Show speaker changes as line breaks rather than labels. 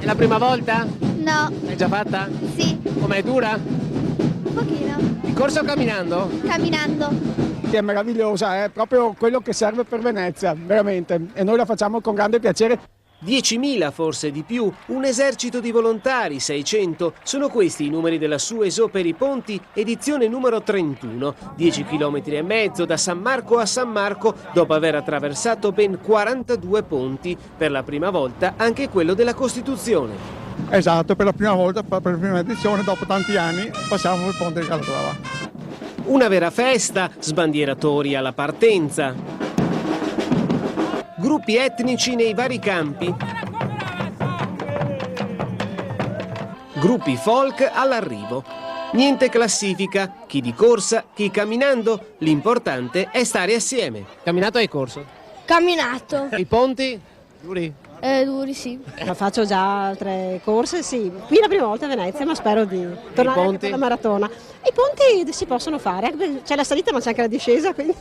La prima volta?
No.
L'hai già fatta?
Sì.
Com'è dura?
Un pochino.
In corsa o camminando?
Camminando.
Che è meravigliosa, è proprio quello che serve per Venezia, veramente, e noi la facciamo con grande piacere.
10.000, forse di più, un esercito di volontari, 600, sono questi i numeri della Sueso per i ponti, edizione numero 31, 10 km e mezzo da San Marco a San Marco, dopo aver attraversato ben 42 ponti, per la prima volta anche quello della Costituzione.
Esatto, per la prima volta, per la prima edizione, dopo tanti anni, passiamo il ponte di Calatrava.
Una vera festa, sbandieratori alla partenza. Gruppi etnici nei vari campi. Gruppi folk all'arrivo. Niente classifica, chi di corsa, chi camminando, l'importante è stare assieme. Camminato o hai corso?
Camminato.
I ponti? Duri?
Duri sì.
Faccio già altre corse, sì. Qui è la prima volta a Venezia, ma spero di tornare anche per la maratona. I ponti si possono fare, c'è la salita ma c'è anche la discesa, quindi